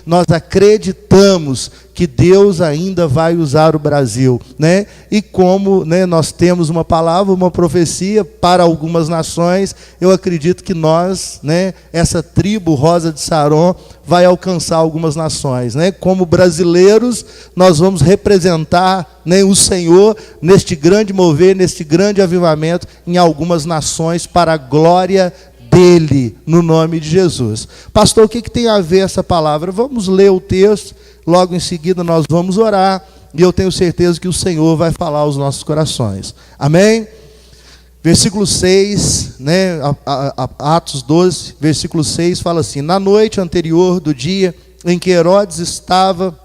nós acreditamos que Deus ainda vai usar o Brasil, né? E como, né, nós temos uma palavra, uma profecia para algumas nações, eu acredito que nós, né, essa tribo Rosa de Saron, vai alcançar algumas nações, né? Como brasileiros, nós vamos representar, né, o Senhor neste grande mover, neste grande avivamento em algumas nações para a glória dele, no nome de Jesus. Pastor, o que tem a ver essa palavra? Vamos ler o texto, logo em seguida nós vamos orar, e eu tenho certeza que o Senhor vai falar aos nossos corações. Amém? Versículo 6, né, Atos 12, versículo 6, fala assim: na noite anterior do dia em que Herodes estava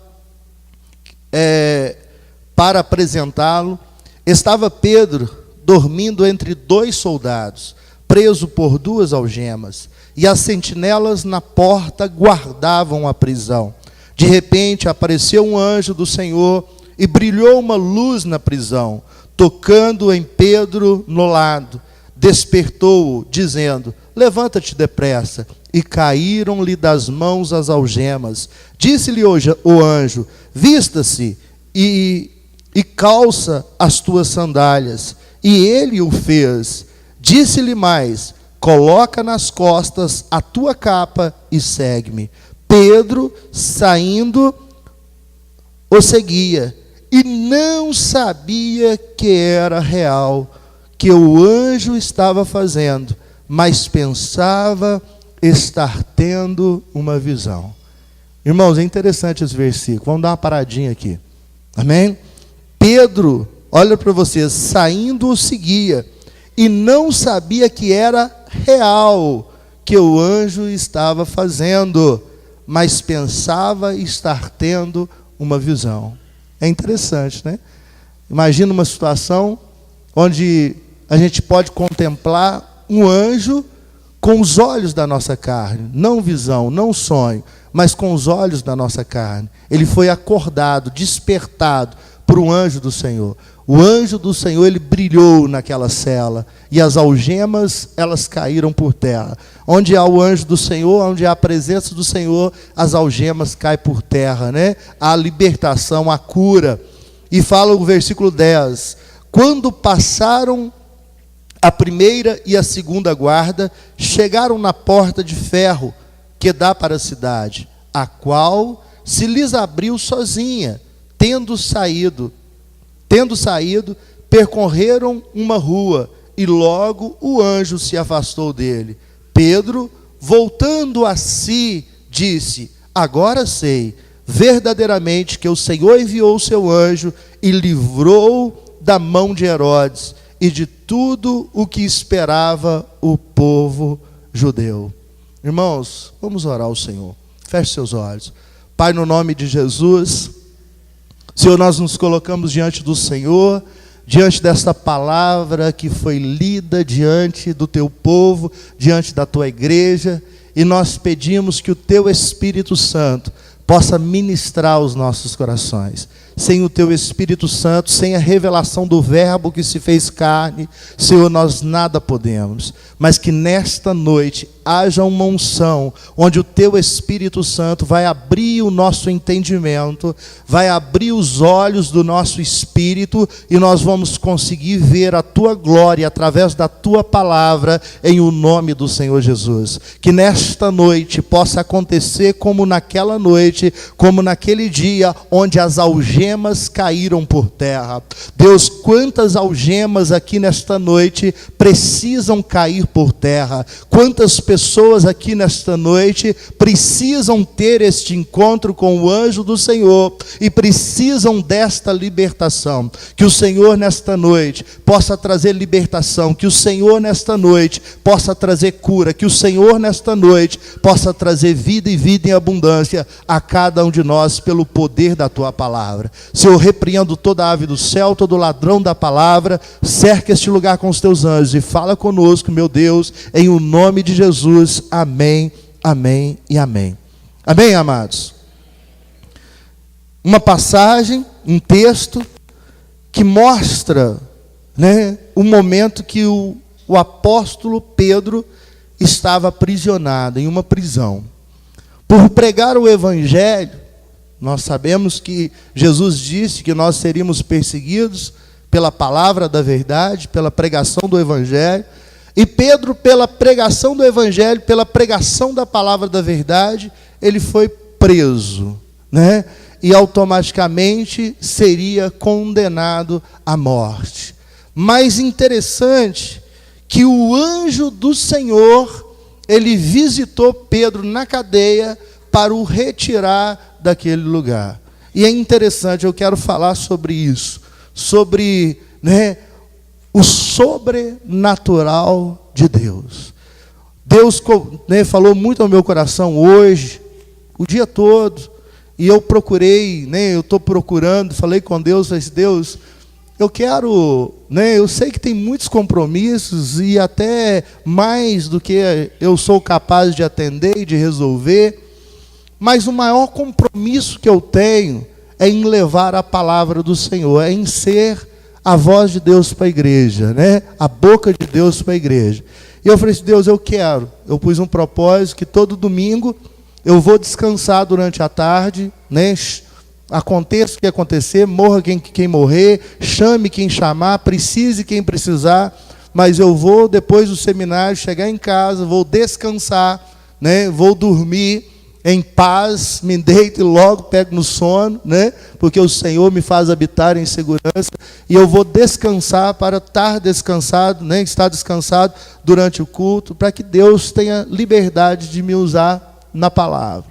para apresentá-lo, estava Pedro dormindo entre dois soldados, preso por duas algemas, e as sentinelas na porta guardavam a prisão. De repente apareceu um anjo do Senhor e brilhou uma luz na prisão, tocando em Pedro no lado, despertou-o, dizendo: levanta-te depressa. E caíram-lhe das mãos as algemas. Disse-lhe o anjo: vista-se e calça as tuas sandálias. E ele o fez. Disse-lhe mais: coloca nas costas a tua capa e segue-me. Pedro, saindo, o seguia, e não sabia que era real, que o anjo estava fazendo, mas pensava estar tendo uma visão. Irmãos, é interessante esse versículo, vamos dar uma paradinha aqui, amém? Pedro, olha para vocês, saindo o seguia, e não sabia que era real, que o anjo estava fazendo, mas pensava estar tendo uma visão. É interessante, né? Imagina uma situação onde a gente pode contemplar um anjo com os olhos da nossa carne, não visão, não sonho, mas com os olhos da nossa carne. Ele foi acordado, despertado por um anjo do Senhor. O anjo do Senhor, ele brilhou naquela cela, e as algemas, elas caíram por terra. Onde há o anjo do Senhor, onde há a presença do Senhor, as algemas caem por terra, né? A libertação, a cura. E fala o versículo 10: quando passaram a primeira e a segunda guarda, chegaram na porta de ferro que dá para a cidade, a qual se lhes abriu sozinha. Tendo saído, percorreram uma rua, e logo o anjo se afastou dele. Pedro, voltando a si, disse: agora sei verdadeiramente que o Senhor enviou o seu anjo e livrou da mão de Herodes e de tudo o que esperava o povo judeu. Irmãos, vamos orar ao Senhor. Feche seus olhos. Pai, no nome de Jesus, Senhor, nós nos colocamos diante do Senhor, diante desta palavra que foi lida diante do teu povo, diante da tua igreja, e nós pedimos que o teu Espírito Santo possa ministrar os nossos corações. Sem o teu Espírito Santo, sem a revelação do verbo que se fez carne, Senhor, nós nada podemos. Mas que nesta noite haja uma unção, onde o teu Espírito Santo vai abrir o nosso entendimento, vai abrir os olhos do nosso espírito, e nós vamos conseguir ver a tua glória através da tua palavra, em o nome do Senhor Jesus. Que nesta noite possa acontecer como naquela noite, como naquele dia, onde as algemas caíram por terra. Deus, quantas algemas aqui nesta noite precisam cair por terra? Quantas pessoas aqui nesta noite precisam ter este encontro com o anjo do Senhor e precisam desta libertação? Que o Senhor nesta noite possa trazer libertação, que o Senhor nesta noite possa trazer cura, que o Senhor nesta noite possa trazer vida e vida em abundância a cada um de nós pelo poder da tua palavra. Senhor, repreendo toda ave do céu, todo ladrão da palavra, cerca este lugar com os teus anjos e fala conosco, meu Deus, em o nome de Jesus. Amém, amém e amém. Amém, amados? Uma passagem, um texto que mostra, né, o momento que o apóstolo Pedro estava aprisionado em uma prisão. por pregar o evangelho. Nós sabemos que Jesus disse que nós seríamos perseguidos pela palavra da verdade, pela pregação do evangelho. E Pedro, pela pregação do evangelho, pela pregação da palavra da verdade, ele foi preso, né? E automaticamente seria condenado à morte. Mas interessante que o anjo do Senhor, ele visitou Pedro na cadeia para o retirar daquele lugar. E é interessante, eu quero falar sobre isso, sobre, né, o sobrenatural de Deus. Deus, né, falou muito ao meu coração hoje, o dia todo, e eu procurei, né, eu estou procurando, falei com Deus, falei, Deus, eu quero, né, eu sei que tem muitos compromissos, e até mais do que eu sou capaz de atender e de resolver, mas o maior compromisso que eu tenho é em levar a palavra do Senhor, é em ser a voz de Deus para a igreja, né? A boca de Deus para a igreja. E eu falei assim, Deus, eu pus um propósito que todo domingo eu vou descansar durante a tarde, né? Aconteça o que acontecer, morra quem morrer, chame quem chamar, precise quem precisar, mas eu vou, depois do seminário, chegar em casa, vou descansar, né? Vou dormir em paz, me deito e logo pego no sono, né? Porque o Senhor me faz habitar em segurança, e eu vou descansar para estar descansado, né? Estar descansado durante o culto, para que Deus tenha liberdade de me usar na palavra.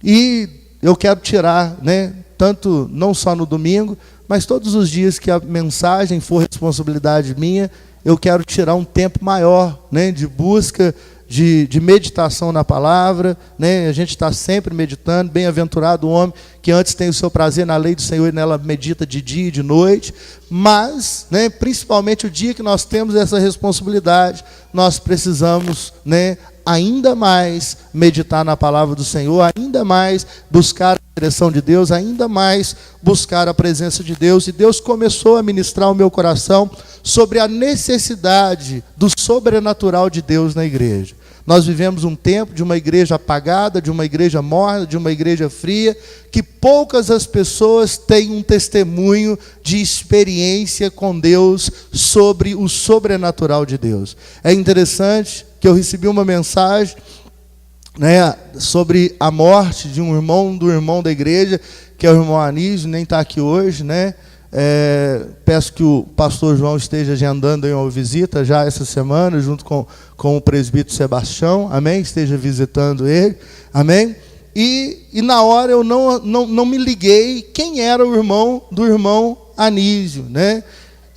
E eu quero tirar, né? Tanto, não só no domingo, mas todos os dias que a mensagem for responsabilidade minha, eu quero tirar um tempo maior, né? De busca, de meditação na palavra, né? A gente está sempre meditando, bem-aventurado o homem que antes tem o seu prazer na lei do Senhor e nela medita de dia e de noite, mas, né, principalmente o dia que nós temos essa responsabilidade, nós precisamos, né, ainda mais meditar na palavra do Senhor, ainda mais buscar a direção de Deus, ainda mais buscar a presença de Deus. E Deus começou a ministrar o meu coração sobre a necessidade do sobrenatural de Deus na igreja. Nós vivemos um tempo de uma igreja apagada, de uma igreja morna, de uma igreja fria, que poucas as pessoas têm um testemunho de experiência com Deus sobre o sobrenatural de Deus. É interessante que eu recebi uma mensagem, né, sobre a morte de um irmão, do irmão da igreja, que é o irmão Anísio, nem está aqui hoje, né? Peço que o pastor João esteja agendando aí uma visita já essa semana, junto com o presbítero Sebastião, amém? Esteja visitando ele, amém? E na hora eu não me liguei quem era o irmão do irmão Anísio, né?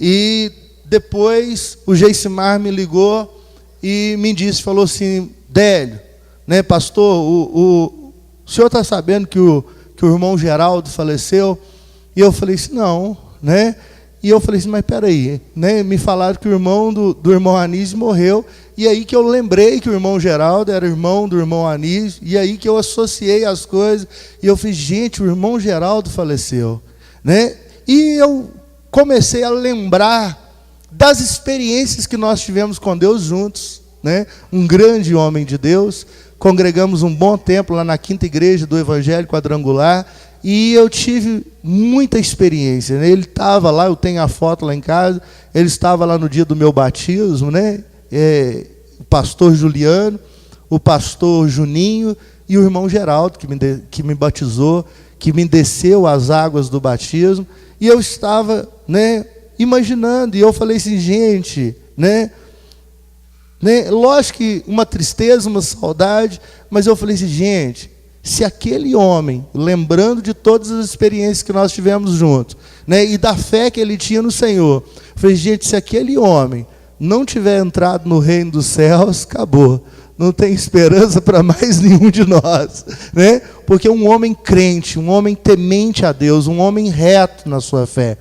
E depois o Geisimar me ligou e me disse, falou assim, Délio, né, pastor, o senhor está sabendo que o irmão Geraldo faleceu? E eu falei assim, não, né? E eu falei assim, mas peraí, né? Me falaram que o irmão do irmão Anísio morreu, e aí que eu lembrei que o irmão Geraldo era irmão do irmão Anísio, e aí que eu associei as coisas, e eu falei, gente, o irmão Geraldo faleceu, né? E eu comecei a lembrar das experiências que nós tivemos com Deus juntos, né? Um grande homem de Deus, congregamos um bom tempo lá na 5ª igreja do Evangelho Quadrangular, e eu tive muita experiência, né? Ele estava lá, eu tenho a foto lá em casa, ele estava lá no dia do meu batismo, né? O pastor Juliano, o pastor Juninho e o irmão Geraldo, que me batizou, que me desceu as águas do batismo, e eu estava, né, imaginando, e eu falei assim, gente, né? Lógico que uma tristeza, uma saudade, mas eu falei assim, gente, se aquele homem, lembrando de todas as experiências que nós tivemos juntos, né, e da fé que ele tinha no Senhor, eu falei, gente, se aquele homem não tiver entrado no reino dos céus, acabou, não tem esperança para mais nenhum de nós, né? Porque um homem crente, um homem temente a Deus, um homem reto na sua fé.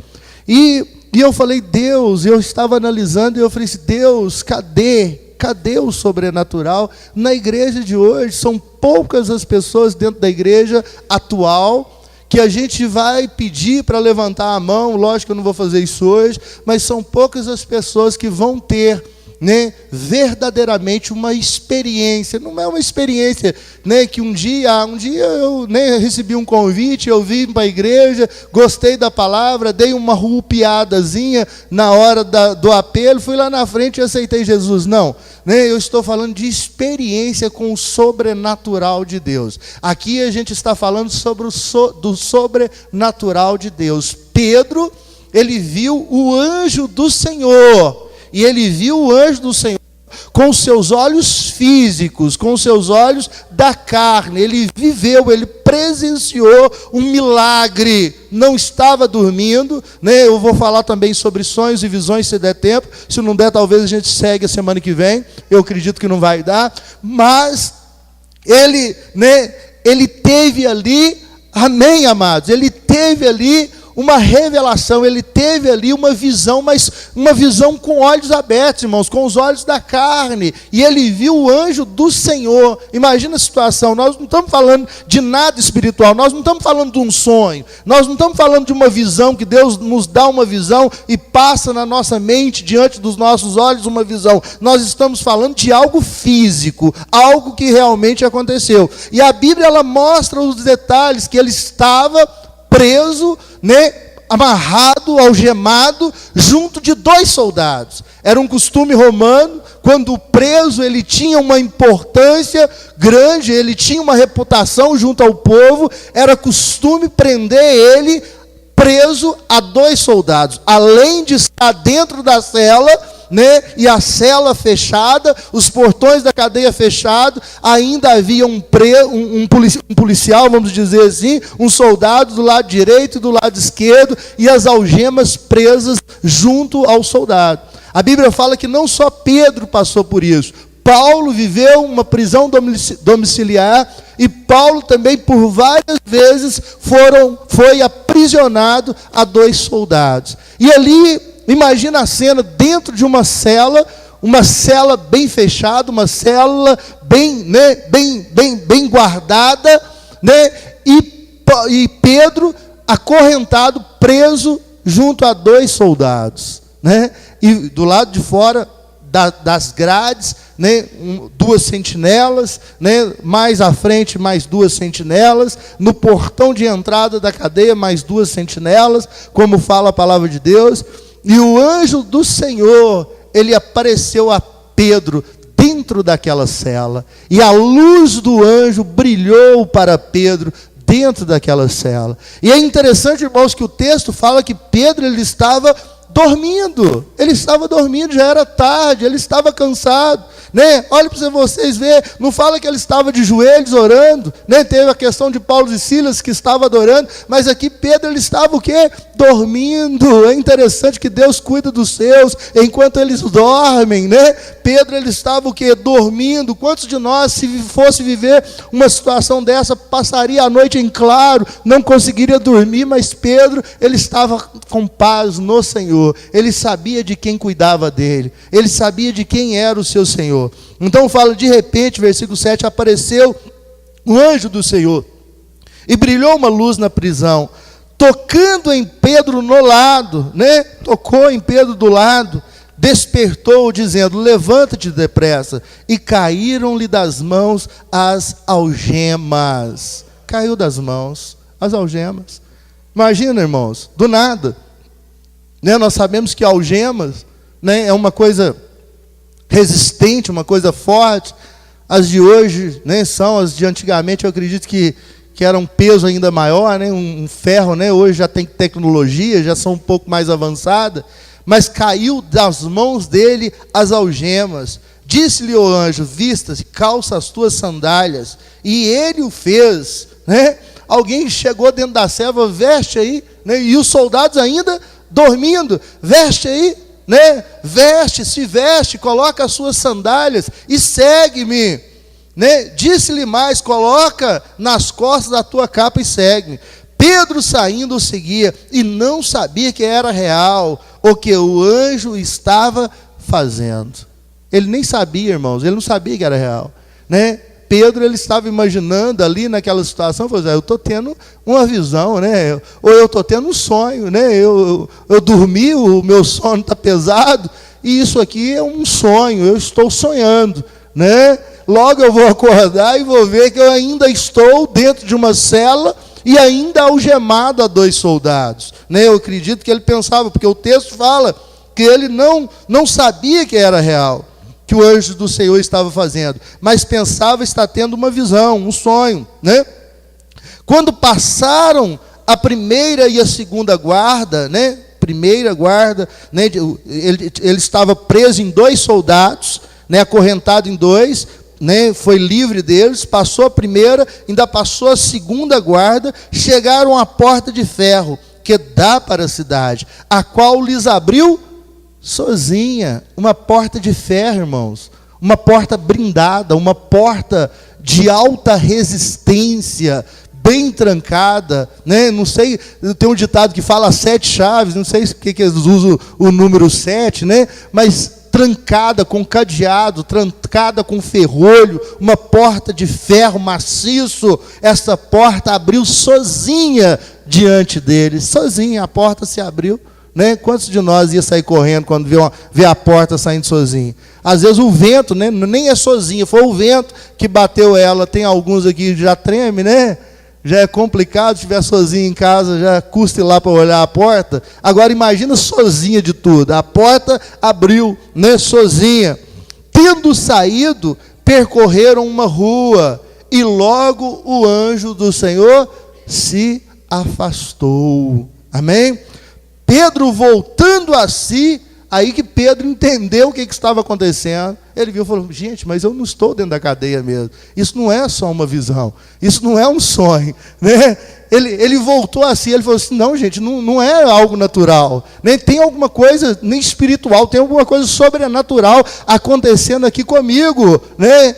E eu falei, Deus, eu estava analisando, e eu falei assim, Deus, cadê o sobrenatural na igreja de hoje? São poucas as pessoas dentro da igreja atual que a gente vai pedir para levantar a mão. Lógico que eu não vou fazer isso hoje, mas são poucas as pessoas que vão ter né, verdadeiramente uma experiência. Não é uma experiência, né, que um dia eu, né, recebi um convite, eu vim para a igreja, gostei da palavra, dei uma rupiadazinha na hora do apelo, fui lá na frente e aceitei Jesus. Não, né, eu estou falando de experiência com o sobrenatural de Deus. Aqui a gente está falando sobre do sobrenatural de Deus. Pedro, ele viu o anjo do Senhor. E ele viu o anjo do Senhor com seus olhos físicos, com seus olhos da carne. Ele viveu, ele presenciou um milagre. Não estava dormindo, né? Eu vou falar também sobre sonhos e visões se der tempo. Se não der, talvez a gente segue a semana que vem. Eu acredito que não vai dar. Mas ele, né, ele teve ali, amém, amados? Ele teve ali uma revelação, ele teve ali uma visão, mas uma visão com olhos abertos, irmãos, com os olhos da carne, e ele viu o anjo do Senhor. Imagina a situação, nós não estamos falando de nada espiritual, nós não estamos falando de um sonho, nós não estamos falando de uma visão, que Deus nos dá uma visão e passa na nossa mente, diante dos nossos olhos, uma visão. Nós estamos falando de algo físico, algo que realmente aconteceu, e a Bíblia, ela mostra os detalhes, que ele estava preso, né, amarrado, algemado, junto de 2 soldados. Era um costume romano, quando o preso ele tinha uma importância grande, ele tinha uma reputação junto ao povo, era costume prender ele preso a 2 soldados, além de estar dentro da cela, né, e a cela fechada, os portões da cadeia fechados, ainda havia um policial, vamos dizer assim, um soldado do lado direito e do lado esquerdo, e as algemas presas junto ao soldado. A Bíblia fala que não só Pedro passou por isso, Paulo viveu uma prisão domiciliar, e Paulo também por várias vezes foi aprisionado a 2 soldados. E ali, imagina a cena, dentro de uma cela bem fechada, uma cela bem guardada, né? E Pedro acorrentado, preso junto a 2 soldados, né? E do lado de fora das grades, né, 2 sentinelas, né, mais à frente mais 2 sentinelas, no portão de entrada da cadeia mais 2 sentinelas, como fala a palavra de Deus. E o anjo do Senhor, ele apareceu a Pedro dentro daquela cela, e a luz do anjo brilhou para Pedro dentro daquela cela. E é interessante, irmãos, que o texto fala que Pedro, ele estava dormindo, já era tarde, ele estava cansado, né? Olha para vocês verem, não fala que ele estava de joelhos orando, né? Teve a questão de Paulo e Silas que estava adorando, mas aqui Pedro, ele estava o quê? Dormindo. É interessante que Deus cuida dos seus enquanto eles dormem, né? Pedro, ele estava o quê? Dormindo. Quantos de nós, se fosse viver uma situação dessa, passaria a noite em claro, não conseguiria dormir, mas Pedro, ele estava com paz no Senhor, ele sabia de quem cuidava dele, ele sabia de quem era o seu Senhor. Então fala, de repente, versículo 7, apareceu o anjo do Senhor, e brilhou uma luz na prisão, tocando em Pedro no lado, né? Tocou em Pedro do lado, despertou, dizendo: levanta-te depressa. E caíram-lhe das mãos as algemas. Caiu das mãos as algemas. Imagina, irmãos, do nada, né? Nós sabemos que algemas, né, é uma coisa resistente, uma coisa forte. As de hoje, né, são as de antigamente, eu acredito que era um peso ainda maior, né, um ferro, né, hoje já tem tecnologia, já são um pouco mais avançada, mas caiu das mãos dele as algemas. Disse-lhe o anjo: vista-se, calça as tuas sandálias. E ele o fez, né? Alguém chegou dentro da cela, veste aí, né? E os soldados ainda dormindo, veste aí, né? Se veste, coloca as suas sandálias e segue-me, né? Disse-lhe mais: coloca nas costas a tua capa e segue-me. Pedro, saindo, o seguia, e não sabia que era real o que o anjo estava fazendo. Ele nem sabia, irmãos, ele não sabia que era real, né? Pedro, ele estava imaginando ali naquela situação, falou: eu estou tendo uma visão, né? Ou eu estou tendo um sonho, né? Eu dormi, o meu sono está pesado, e isso aqui é um sonho, eu estou sonhando, né? Logo eu vou acordar e vou ver que eu ainda estou dentro de uma cela e ainda algemado a 2 soldados, né? Eu acredito que ele pensava, porque o texto fala que ele não sabia que era real, que o anjo do Senhor estava fazendo, mas pensava estar tendo uma visão, um sonho, né? Quando passaram a primeira e a segunda guarda, né? Primeira guarda, né? Ele estava preso em 2 soldados, né? Acorrentado em 2, né? Foi livre deles, passou a primeira, ainda passou a segunda guarda, chegaram à porta de ferro que dá para a cidade, a qual lhes abriu sozinha, uma porta de ferro, irmãos, uma porta blindada, uma porta de alta resistência, bem trancada, né? Não sei, tem um ditado que fala 7 chaves, não sei o que eles usam o número 7, né? Mas trancada com cadeado, trancada com ferrolho, uma porta de ferro maciço, essa porta abriu sozinha diante deles, sozinha, a porta se abriu, né? Quantos de nós ia sair correndo quando vê a porta saindo sozinha? Às vezes o vento, né? Nem é sozinha, foi o vento que bateu ela, tem alguns aqui que já treme, né? Já é complicado, se estiver sozinho em casa, já custa ir lá para olhar a porta. Agora imagina sozinha de tudo. A porta abriu, né, sozinha. Tendo saído, percorreram uma rua, e logo o anjo do Senhor se afastou. Amém? Pedro voltando a si, aí que Pedro entendeu o que estava acontecendo. Ele viu e falou: gente, mas eu não estou dentro da cadeia mesmo. Isso não é só uma visão. Isso não é um sonho, né? Ele voltou a si, ele falou assim: não, gente, não é algo natural. Nem tem alguma coisa nem espiritual, tem alguma coisa sobrenatural acontecendo aqui comigo, né?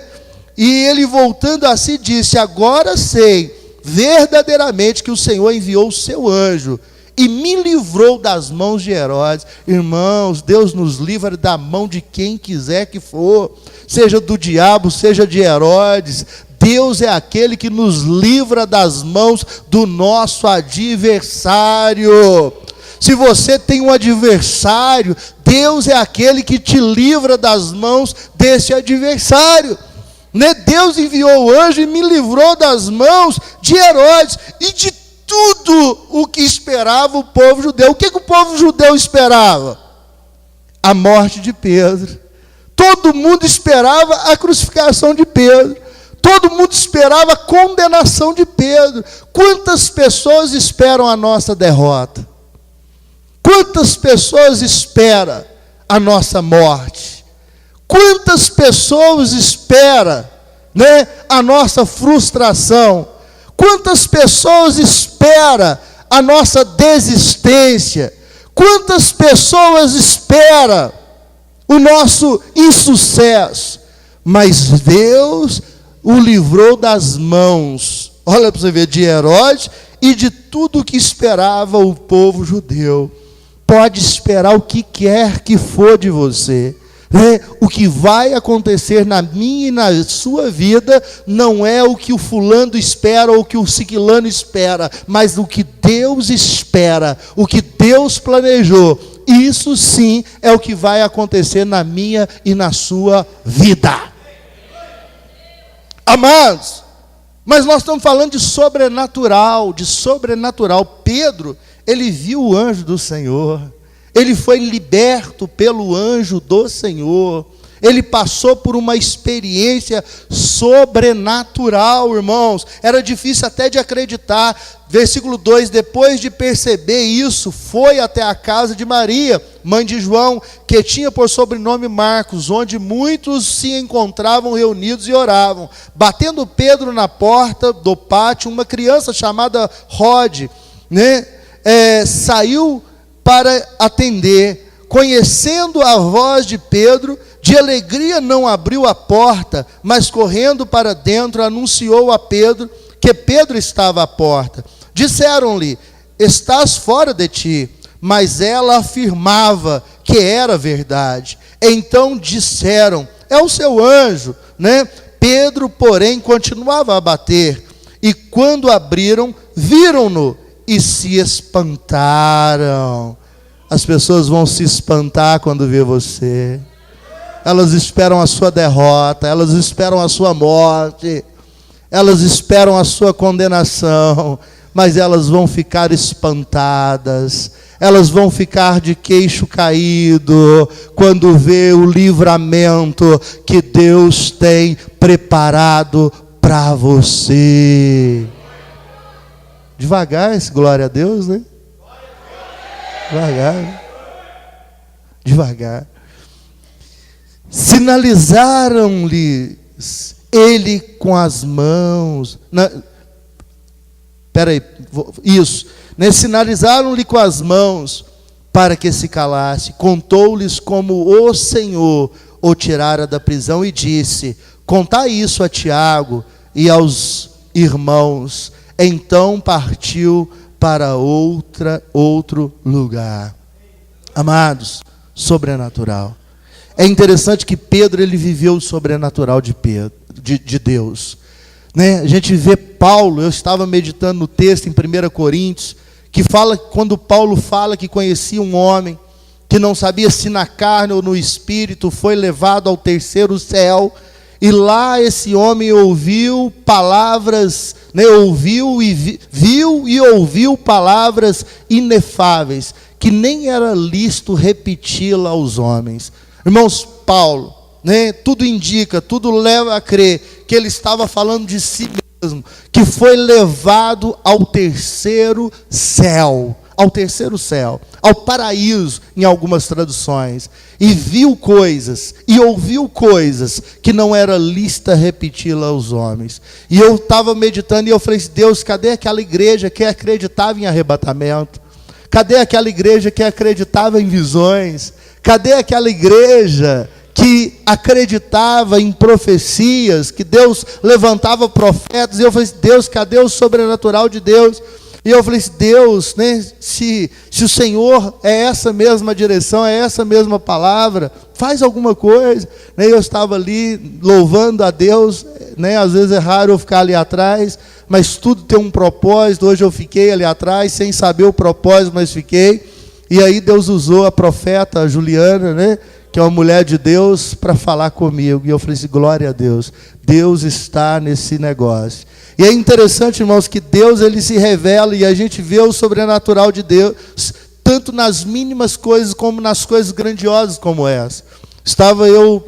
E ele voltando a si disse: agora sei verdadeiramente que o Senhor enviou o seu anjo e me livrou das mãos de Herodes. Irmãos, Deus nos livra da mão de quem quiser que for, seja do diabo, seja de Herodes. Deus é aquele que nos livra das mãos do nosso adversário. Se você tem um adversário, Deus é aquele que te livra das mãos desse adversário, né? Deus enviou o anjo e me livrou das mãos de Herodes e de tudo o que esperava o povo judeu. O que o povo judeu esperava? A morte de Pedro. Todo mundo esperava a crucificação de Pedro. Todo mundo esperava a condenação de Pedro. Quantas pessoas esperam a nossa derrota? Quantas pessoas esperam a nossa morte? Quantas pessoas esperam, né, a nossa frustração? Quantas pessoas esperam a nossa desistência? Quantas pessoas esperam o nosso insucesso? Mas Deus o livrou das mãos, olha para você ver, de Herodes e de tudo o que esperava o povo judeu. Pode esperar o que quer que for de você. O que vai acontecer na minha e na sua vida não é o que o fulano espera ou o que o ciclano espera, mas o que Deus espera, o que Deus planejou. Isso sim é o que vai acontecer na minha e na sua vida. Amados, mas nós estamos falando de sobrenatural, Pedro, ele viu o anjo do Senhor. Ele foi liberto pelo anjo do Senhor. Ele passou por uma experiência sobrenatural, irmãos. Era difícil até de acreditar. Versículo 2, depois de perceber isso, foi até a casa de Maria, mãe de João, que tinha por sobrenome Marcos, onde muitos se encontravam reunidos e oravam. Batendo Pedro na porta do pátio, uma criança chamada Rode, né, saiu para atender. Conhecendo a voz de Pedro, de alegria não abriu a porta, mas correndo para dentro anunciou a Pedro que Pedro estava à porta. Disseram-lhe: estás fora de ti. Mas ela afirmava que era verdade. Então disseram: é o seu anjo, né? Pedro, porém, continuava a bater. E quando abriram, viram-no e se espantaram. as pessoas vão se espantar quando vê você. Elas esperam a sua derrota, elas esperam a sua morte, elas esperam a sua condenação, mas elas vão ficar espantadas, elas vão ficar de queixo caído quando vê o livramento que Deus tem preparado para você. Devagar esse glória a Deus, né? Devagar. Devagar. Sinalizaram-lhe ele com as mãos. Espera aí, isso. Né? Sinalizaram-lhe com as mãos para que se calasse. Contou-lhes como o Senhor o tirara da prisão e disse: contai isso a Tiago e aos irmãos. Então partiu para outro lugar. Amados, sobrenatural. É interessante que Pedro, ele viveu o sobrenatural de Deus. Né? A gente vê Paulo, eu estava meditando no texto em 1 Coríntios, que fala, quando Paulo fala que conhecia um homem, que não sabia se na carne ou no espírito, foi levado ao terceiro céu, e lá esse homem ouviu palavras, né? Viu e ouviu palavras inefáveis, que nem era lícito repeti-la aos homens. Irmãos, Paulo, né, tudo indica, tudo leva a crer que ele estava falando de si mesmo, que foi levado ao terceiro céu, ao paraíso, em algumas traduções, e viu coisas, e ouviu coisas, que não era lícita repeti-la aos homens. E eu estava meditando, e eu falei: Deus, cadê aquela igreja que acreditava em arrebatamento? Cadê aquela igreja que acreditava em visões? Cadê aquela igreja que acreditava em profecias, que Deus levantava profetas? E eu falei: Deus, cadê o sobrenatural de Deus? E eu falei: Deus, né, se o Senhor é essa mesma direção, é essa mesma palavra, faz alguma coisa. Eu estava ali louvando a Deus, né, às vezes é raro eu ficar ali atrás, mas tudo tem um propósito. Hoje eu fiquei ali atrás, sem saber o propósito, mas fiquei. E aí Deus usou a profeta a Juliana, né, que é uma mulher de Deus, para falar comigo. E eu falei assim: glória a Deus, Deus está nesse negócio. E é interessante, irmãos, que Deus, ele se revela, e a gente vê o sobrenatural de Deus, tanto nas mínimas coisas, como nas coisas grandiosas como essa. Estava eu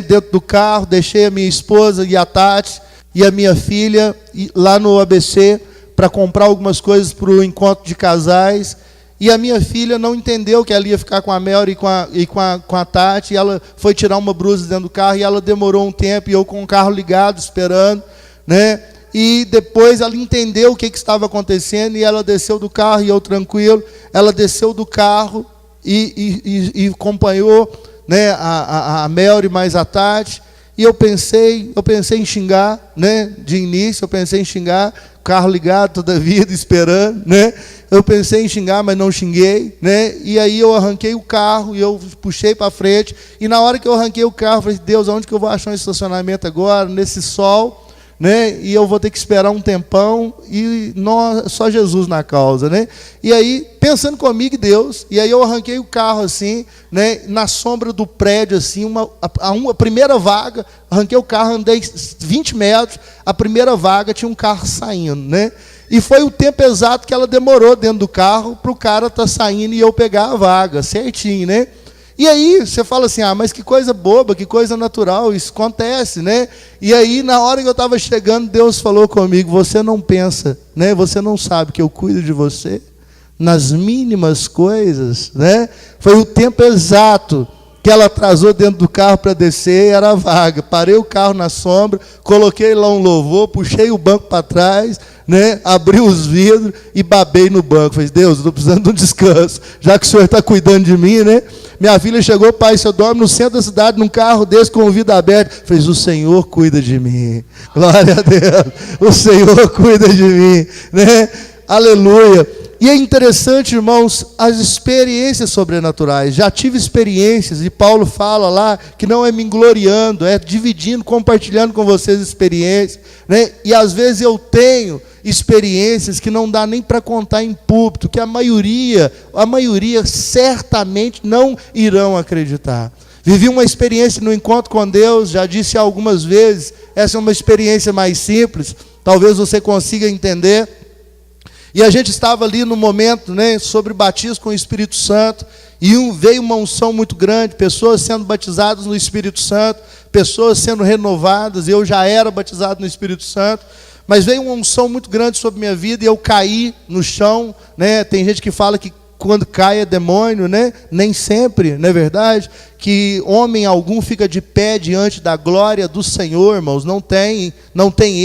dentro do carro, deixei a minha esposa e a Tati e a minha filha lá no ABC, para comprar algumas coisas para o encontro de casais. E a minha filha não entendeu que ela ia ficar com a Mel e com a Tati. E ela foi tirar uma blusa dentro do carro, e ela demorou um tempo, e eu com o carro ligado, esperando, né? E depois ela entendeu o que estava acontecendo, e ela desceu do carro, e eu tranquilo. Ela desceu do carro e acompanhou, né, a Mel e mais a Tati. E eu pensei em xingar, né? De início eu pensei em xingar, carro ligado toda a vida, esperando, né? Eu pensei em xingar, mas não xinguei, né? E aí eu arranquei o carro, e eu puxei para frente, e na hora que eu arranquei o carro, eu falei: Deus, onde que eu vou achar um estacionamento agora, nesse sol, né? E eu vou ter que esperar um tempão, e só Jesus na causa, né? E aí, pensando comigo, Deus, e aí eu arranquei o carro assim, né? Na sombra do prédio, assim, a primeira vaga, arranquei o carro, andei 20 metros, a primeira vaga tinha um carro saindo, né? E foi o tempo exato que ela demorou dentro do carro para o cara estar saindo e eu pegar a vaga, certinho, né? E aí você fala assim: mas que coisa boba, que coisa natural, isso acontece, né? E aí, na hora que eu estava chegando, Deus falou comigo: você não pensa, né? Você não sabe que eu cuido de você nas mínimas coisas, né? Foi o tempo exato que ela atrasou dentro do carro para descer, era a vaga. Parei o carro na sombra, coloquei lá um louvor, puxei o banco para trás, né? Abri os vidros e babei no banco. Falei: Deus, eu estou precisando de um descanso, já que o Senhor está cuidando de mim, né? Minha filha chegou: pai, você dorme no centro da cidade, num carro desse, com o vidro aberto. Falei: o Senhor cuida de mim. Glória a Deus, o Senhor cuida de mim, né? Aleluia. E é interessante, irmãos, as experiências sobrenaturais. Já tive experiências, e Paulo fala lá que não é me gloriando, é dividindo, compartilhando com vocês experiências, né? E às vezes eu tenho experiências que não dá nem para contar em púlpito, que a maioria certamente não irão acreditar. Vivi uma experiência no encontro com Deus, já disse algumas vezes, essa é uma experiência mais simples, talvez você consiga entender. E a gente estava ali no momento, né, sobre batismo com o Espírito Santo, e veio uma unção muito grande, pessoas sendo batizadas no Espírito Santo, pessoas sendo renovadas. Eu já era batizado no Espírito Santo, mas veio uma unção muito grande sobre minha vida, e eu caí no chão, né? Tem gente que fala que quando cai é demônio, né? Nem sempre, não é verdade? Que homem algum fica de pé diante da glória do Senhor, irmãos. Não tem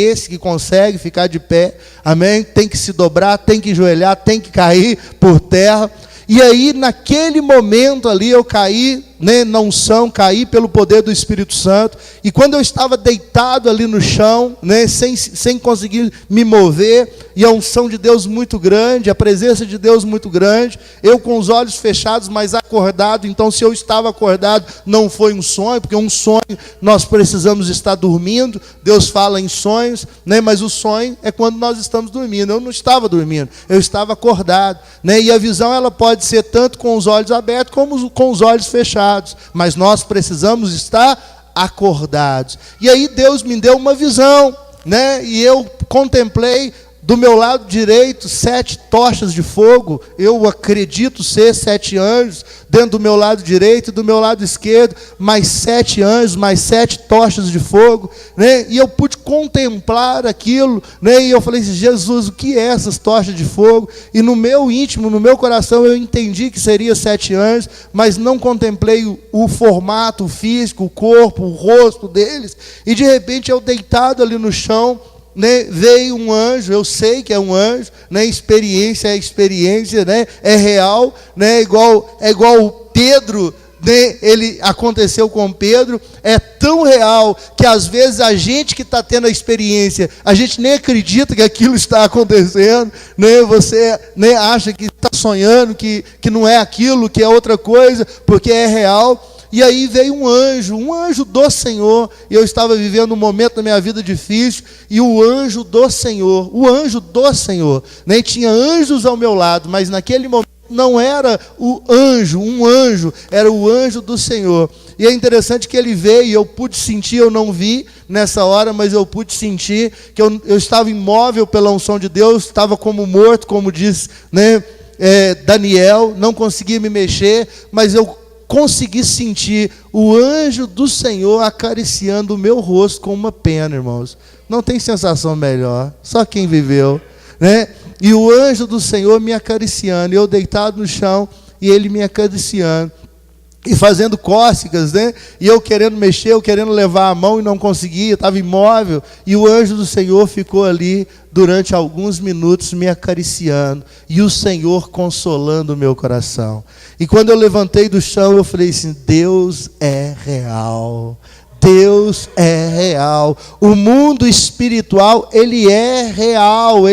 esse que consegue ficar de pé, amém? Tem que se dobrar, tem que ajoelhar, tem que cair por terra. E aí, naquele momento ali, eu caí, né, na unção, caí pelo poder do Espírito Santo. E quando eu estava deitado ali no chão, né, sem conseguir me mover, e a unção de Deus muito grande, a presença de Deus muito grande, eu com os olhos fechados, mas acordado. Então, se eu estava acordado, não foi um sonho, porque um sonho nós precisamos estar dormindo. Deus fala em sonhos, né, mas o sonho é quando nós estamos dormindo. Eu não estava dormindo, eu estava acordado, né, e a visão ela pode ser tanto com os olhos abertos como com os olhos fechados, mas nós precisamos estar acordados. E aí Deus me deu uma visão, né? E eu contemplei do meu lado direito 7 tochas de fogo. Eu acredito ser 7 anjos dentro do meu lado direito, e do meu lado esquerdo mais 7 anjos, mais 7 tochas de fogo, né? E eu pude contemplar aquilo, né? E eu falei assim: Jesus, o que é essas tochas de fogo? E no meu íntimo, no meu coração, eu entendi que seria 7 anjos, mas não contemplei o formato, o físico, o corpo, o rosto deles. E de repente eu deitado ali no chão, né, veio um anjo. Eu sei que é um anjo, né, experiência é experiência, né, é real, né, é igual Pedro, né, ele aconteceu com Pedro. É tão real que às vezes a gente que está tendo a experiência, a gente nem acredita que aquilo está acontecendo, né, você, né, acha que está sonhando, que não é aquilo, que é outra coisa, porque é real. E aí veio um anjo do Senhor, e eu estava vivendo um momento da minha vida difícil, e o anjo do Senhor, né? Tinha anjos ao meu lado, mas naquele momento não era um anjo, era o anjo do Senhor. E é interessante que ele veio, e eu pude sentir, eu não vi nessa hora, mas eu pude sentir que eu estava imóvel pela unção de Deus, estava como morto, como diz, né, Daniel, não conseguia me mexer, mas eu consegui sentir o anjo do Senhor acariciando o meu rosto com uma pena, irmãos. Não tem sensação melhor, só quem viveu, né? E o anjo do Senhor me acariciando, eu deitado no chão, e ele me acariciando, e fazendo cócegas, né? E eu querendo mexer, eu querendo levar a mão e não conseguia, estava imóvel, e o anjo do Senhor ficou ali durante alguns minutos me acariciando, e o Senhor consolando o meu coração. E quando eu levantei do chão, eu falei assim: Deus é real. Deus é real. O mundo espiritual, ele é real,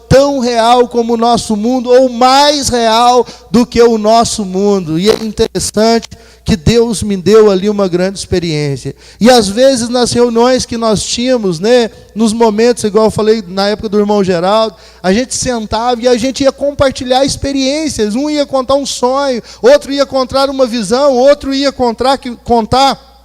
tão real como o nosso mundo, ou mais real do que o nosso mundo. E é interessante que Deus me deu ali uma grande experiência. E às vezes nas reuniões que nós tínhamos, né, nos momentos, igual eu falei na época do irmão Geraldo, a gente sentava e a gente ia compartilhar experiências. Um ia contar um sonho, outro ia contar uma visão, outro ia contar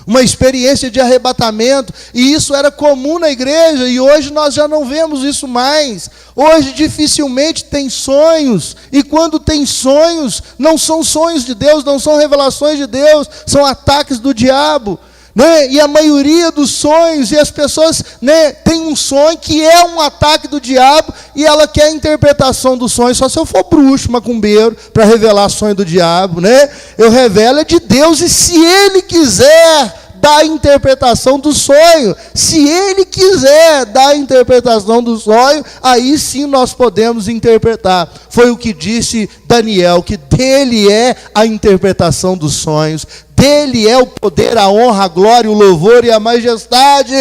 uma experiência de arrebatamento, e isso era comum na igreja, e hoje nós já não vemos isso mais. Hoje dificilmente tem sonhos, e quando tem sonhos, não são sonhos de Deus, não são revelações de Deus, são ataques do diabo, né? E a maioria dos sonhos, e as pessoas, né, tem um sonho que é um ataque do diabo, e ela quer a interpretação do sonho. Só se eu for bruxo, macumbeiro, para revelar sonho do diabo, né? Eu revelo é de Deus, e se Ele quiser dar a interpretação do sonho, se Ele quiser dar a interpretação do sonho, aí sim nós podemos interpretar. Foi o que disse Daniel, que dele é a interpretação dos sonhos, Dele é o poder, a honra, a glória, o louvor e a majestade.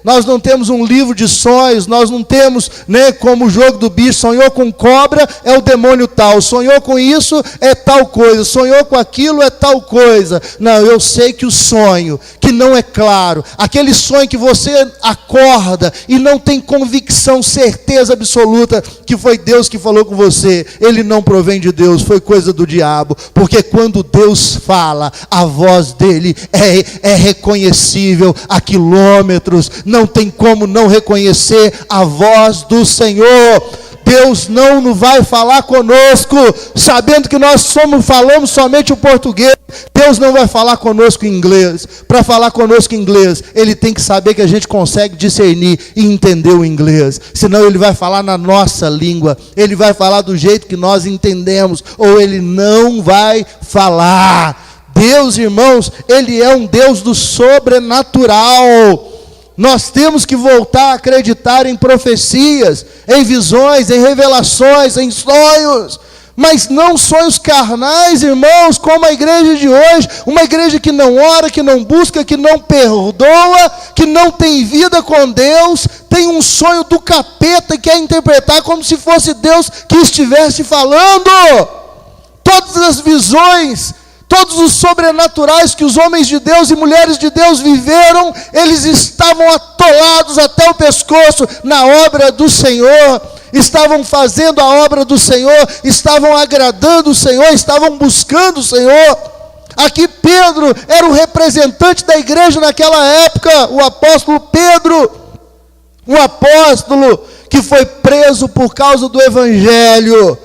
Nós não temos um livro de sonhos, nós não temos, como o jogo do bicho, sonhou com cobra, é o demônio tal, sonhou com isso, é tal coisa, sonhou com aquilo, é tal coisa. Não, eu sei que o sonho, que não é claro, aquele sonho que você acorda e não tem convicção, certeza absoluta que foi Deus que falou com você, ele não provém de Deus, foi coisa do diabo, porque quando Deus fala, a voz dele é reconhecível a quilômetros, não tem como não reconhecer a voz do Senhor. Deus não vai falar conosco, sabendo que nós falamos somente o português. Deus não vai falar conosco em inglês. Para falar conosco em inglês, Ele tem que saber que a gente consegue discernir e entender o inglês. Senão Ele vai falar na nossa língua. Ele vai falar do jeito que nós entendemos. Ou Ele não vai falar. Deus, irmãos, Ele é um Deus do sobrenatural. Nós temos que voltar a acreditar em profecias, em visões, em revelações, em sonhos, mas não sonhos carnais, irmãos, como a igreja de hoje, uma igreja que não ora, que não busca, que não perdoa, que não tem vida com Deus, tem um sonho do capeta e quer interpretar como se fosse Deus que estivesse falando. Todas as visões, todos os sobrenaturais que os homens de Deus e mulheres de Deus viveram, eles estavam atolados até o pescoço na obra do Senhor, estavam fazendo a obra do Senhor, estavam agradando o Senhor, estavam buscando o Senhor. Aqui Pedro era o representante da igreja naquela época, o apóstolo Pedro, um apóstolo que foi preso por causa do evangelho.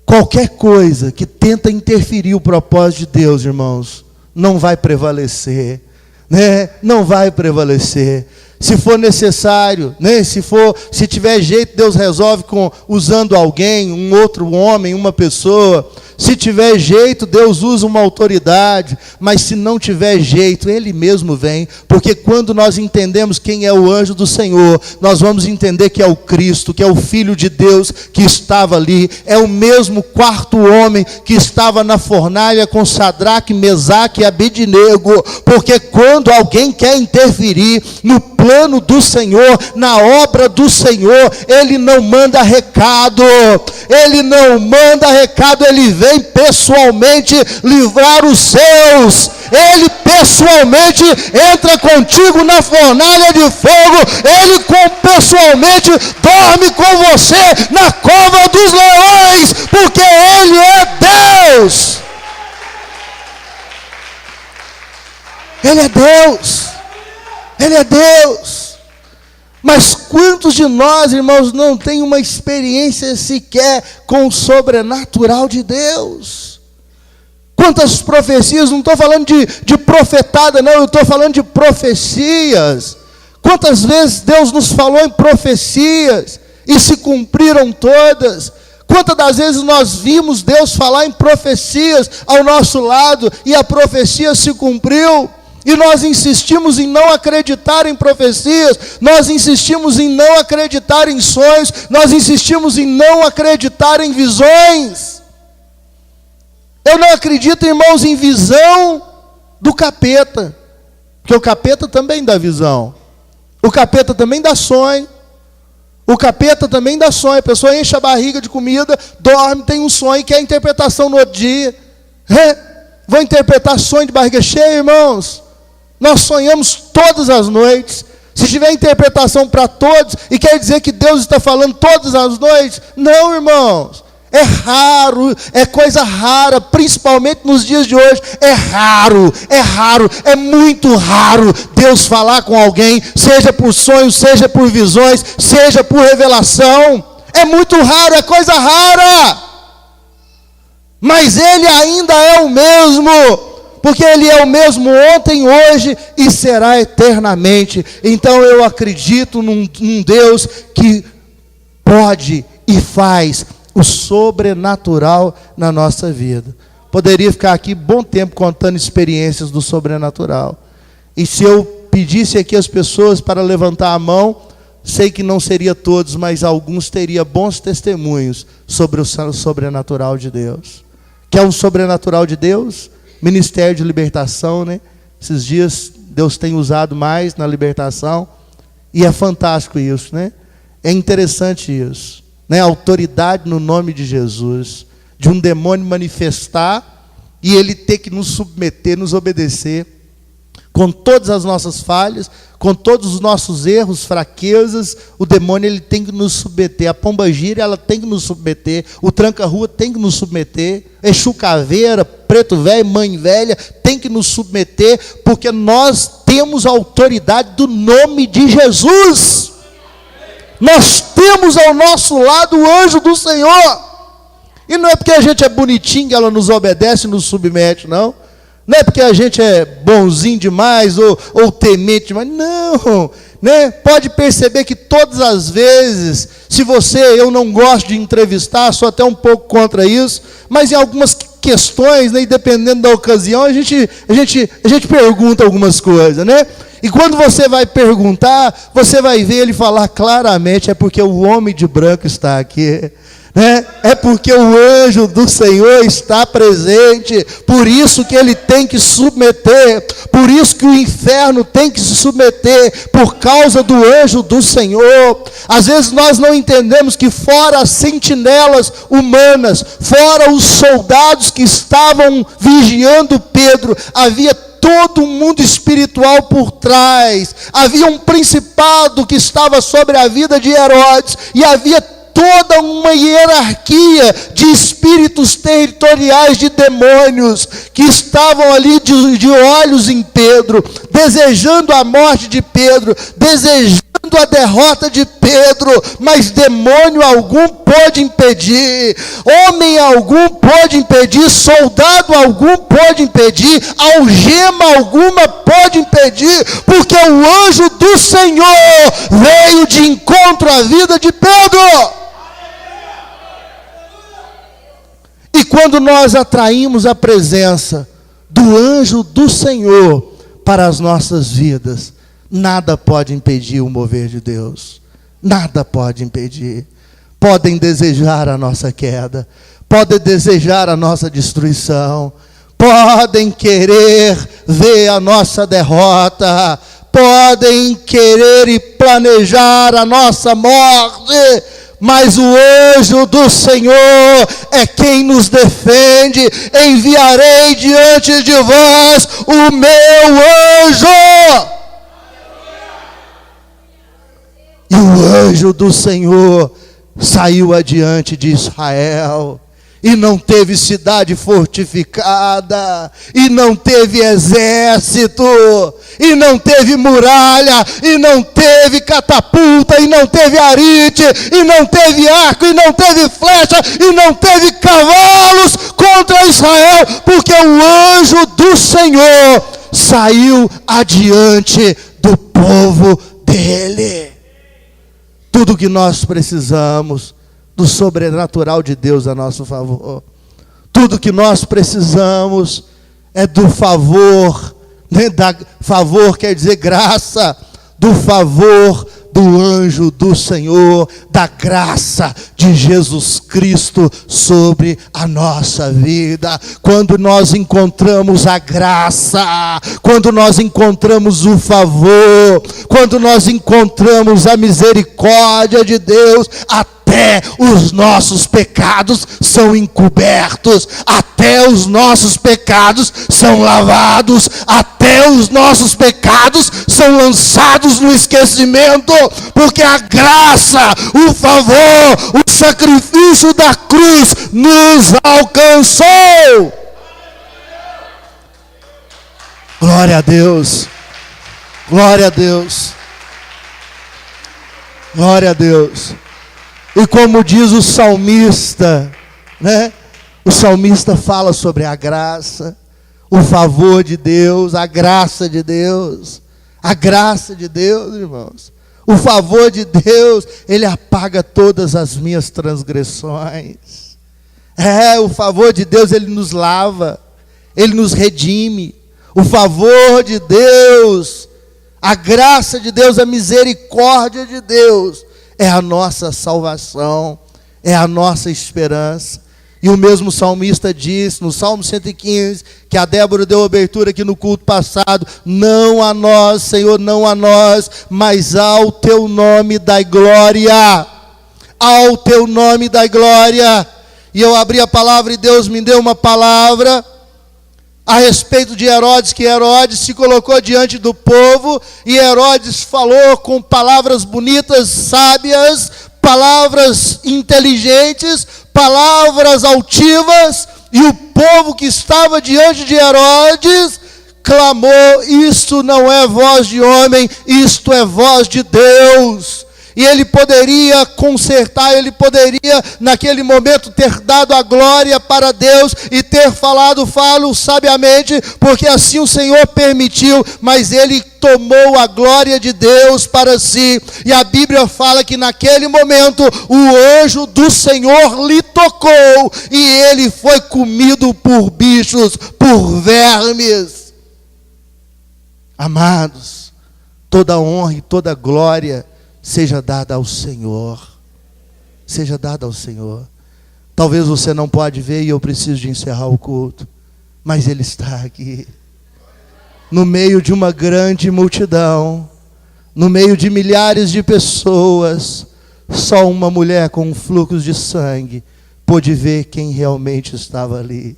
Qualquer coisa que tenta interferir o propósito de Deus, irmãos, não vai prevalecer, não vai prevalecer. Se for necessário, se tiver jeito, Deus resolve usando alguém, um outro homem, uma pessoa. Se tiver jeito, Deus usa uma autoridade, mas se não tiver jeito, Ele mesmo vem, porque quando nós entendemos quem é o anjo do Senhor, nós vamos entender que é o Cristo, que é o Filho de Deus que estava ali, é o mesmo quarto homem que estava na fornalha com Sadraque, Mesaque e Abednego, porque quando alguém quer interferir no plano do Senhor, na obra do Senhor, Ele não manda recado, Ele vem pessoalmente livrar os seus, Ele pessoalmente entra contigo na fornalha de fogo, Ele pessoalmente dorme com você na cova dos leões, porque Ele é Deus, Ele é Deus, Ele é Deus. Mas quantos de nós, irmãos, não tem uma experiência sequer com o sobrenatural de Deus? Quantas profecias, não estou falando de profetada, não, eu estou falando de profecias. Quantas vezes Deus nos falou em profecias e se cumpriram todas? Quantas das vezes nós vimos Deus falar em profecias ao nosso lado e a profecia se cumpriu? E nós insistimos em não acreditar em profecias, nós insistimos em não acreditar em sonhos, nós insistimos em não acreditar em visões. Eu não acredito, irmãos, em visão do capeta, porque o capeta também dá visão, o capeta também dá sonho, a pessoa enche a barriga de comida, dorme, tem um sonho e quer interpretação no outro dia. Vou interpretar sonho de barriga cheia, irmãos? Nós sonhamos todas as noites. Se tiver interpretação para todos, e quer dizer que Deus está falando todas as noites? Não, irmãos. É raro, é coisa rara, principalmente nos dias de hoje. É raro, é muito raro Deus falar com alguém, seja por sonhos, seja por visões, seja por revelação. É muito raro, é coisa rara. Mas Ele ainda é o mesmo. Porque Ele é o mesmo ontem, hoje e será eternamente. Então eu acredito num Deus que pode e faz o sobrenatural na nossa vida. Poderia ficar aqui bom tempo contando experiências do sobrenatural. E se eu pedisse aqui as pessoas para levantar a mão, sei que não seria todos, mas alguns teriam bons testemunhos sobre o sobrenatural de Deus. Quer um sobrenatural de Deus? ministério de libertação, né? Esses dias Deus tem usado mais na libertação, e é fantástico isso, né? É interessante isso, né? Autoridade no nome de Jesus, de um demônio manifestar e ele ter que nos submeter, nos obedecer, com todas as nossas falhas, com todos os nossos erros, fraquezas. O demônio ele tem que nos submeter, a pombagira ela tem que nos submeter, o tranca-rua tem que nos submeter, Exu Caveira, Preto Velho, Mãe Velha tem que nos submeter, porque nós temos a autoridade do nome de Jesus. Nós temos ao nosso lado o anjo do Senhor. E não é porque a gente é bonitinho que ela nos obedece e nos submete, não. Não é porque a gente é bonzinho demais ou temente demais. Não, né? Pode perceber que todas as vezes, se eu não gosto de entrevistar, sou até um pouco contra isso, mas em algumas questões, né, e dependendo da ocasião, a gente pergunta algumas coisas, né? E quando você vai perguntar, você vai ver ele falar claramente, é porque o homem de branco está aqui, né? É porque o anjo do Senhor está presente, por isso que ele tem que submeter, por isso que o inferno tem que se submeter, por causa do anjo do Senhor. Às vezes nós não entendemos que fora as sentinelas humanas, fora os soldados que estavam vigiando Pedro, havia todo um mundo espiritual por trás, havia um principado que estava sobre a vida de Herodes, e havia toda uma hierarquia de espíritos territoriais, de demônios, que estavam ali de olhos em Pedro, desejando a morte de Pedro, desejando a derrota de Pedro, mas demônio algum pôde impedir, homem algum pôde impedir, soldado algum pôde impedir, algema alguma pôde impedir, porque o anjo do Senhor veio de encontro à vida de Pedro. E quando nós atraímos a presença do anjo do Senhor para as nossas vidas, nada pode impedir o mover de Deus. Nada pode impedir. Podem desejar a nossa queda, podem desejar a nossa destruição, podem querer ver a nossa derrota, podem querer e planejar a nossa morte, mas o anjo do Senhor é quem nos defende. Enviarei diante de vós o meu anjo. E o anjo do Senhor saiu adiante de Israel, e não teve cidade fortificada, e não teve exército, e não teve muralha, e não teve catapulta, e não teve arite, e não teve arco, e não teve flecha, e não teve cavalos contra Israel, porque o anjo do Senhor saiu adiante do povo dele. Tudo que nós precisamos do sobrenatural de Deus a nosso favor. Tudo que nós precisamos é do favor, né? Favor quer dizer graça, do favor do anjo do Senhor, da graça de Jesus Cristo sobre a nossa vida. Quando nós encontramos a graça, quando nós encontramos o favor, quando nós encontramos a misericórdia de Deus, até os nossos pecados são encobertos, até os nossos pecados são lavados, até os nossos pecados são lançados no esquecimento, porque a graça, o favor, o sacrifício da cruz nos alcançou. Glória a Deus, glória a Deus, glória a Deus. E como diz o salmista, né? O salmista fala sobre a graça, o favor de Deus, a graça de Deus. A graça de Deus, irmãos. O favor de Deus, ele apaga todas as minhas transgressões. O favor de Deus, ele nos lava, ele nos redime. O favor de Deus, a graça de Deus, a misericórdia de Deus é a nossa salvação, é a nossa esperança. E o mesmo salmista diz, no Salmo 115, que a Débora deu abertura aqui no culto passado: não a nós, Senhor, não a nós, mas ao teu nome dai glória. Ao teu nome dai glória. E eu abri a palavra e Deus me deu uma palavra a respeito de Herodes, que Herodes se colocou diante do povo, e Herodes falou com palavras bonitas, sábias, palavras inteligentes, palavras altivas, e o povo que estava diante de Herodes clamou: isto não é voz de homem, isto é voz de Deus. E ele poderia consertar, ele poderia naquele momento ter dado a glória para Deus e ter falado: falo sabiamente, porque assim o Senhor permitiu, mas ele tomou a glória de Deus para si. E a Bíblia fala que naquele momento o anjo do Senhor lhe tocou e ele foi comido por bichos, por vermes. Amados, toda honra e toda glória seja dada ao Senhor. Seja dada ao Senhor. Talvez você não pode ver e eu preciso de encerrar o culto, mas Ele está aqui. No meio de uma grande multidão, no meio de milhares de pessoas, só uma mulher com um fluxo de sangue pôde ver quem realmente estava ali.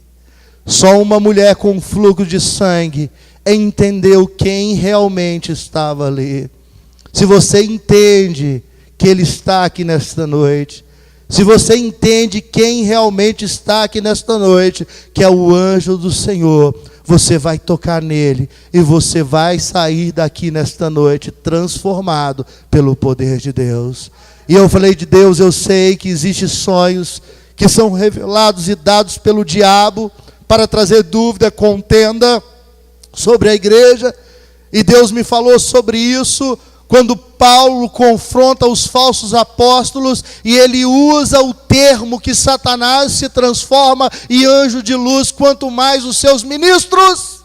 Só uma mulher com um fluxo de sangue entendeu quem realmente estava ali. Se você entende que Ele está aqui nesta noite, se você entende quem realmente está aqui nesta noite, que é o anjo do Senhor, você vai tocar nele e você vai sair daqui nesta noite transformado pelo poder de Deus. E eu falei de Deus, eu sei que existem sonhos que são revelados e dados pelo diabo para trazer dúvida, contenda sobre a igreja. E Deus me falou sobre isso quando Paulo confronta os falsos apóstolos, e ele usa o termo que Satanás se transforma em anjo de luz, quanto mais os seus ministros.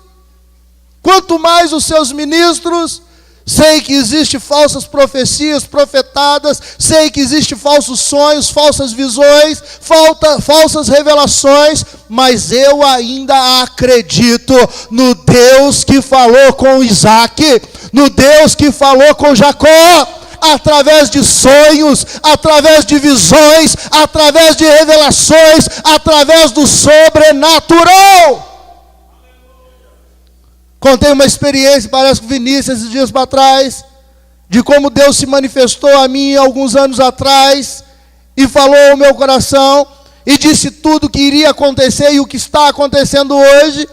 Quanto mais os seus ministros. Sei que existem falsas profecias profetadas, sei que existem falsos sonhos, falsas visões, falsas revelações, mas eu ainda acredito no Deus que falou com Isaac, no Deus que falou com Jacó, através de sonhos, através de visões, através de revelações, através do sobrenatural. Contei uma experiência, parece que Vinícius, esses dias para trás, de como Deus se manifestou a mim alguns anos atrás, e falou ao meu coração, e disse tudo o que iria acontecer e o que está acontecendo hoje,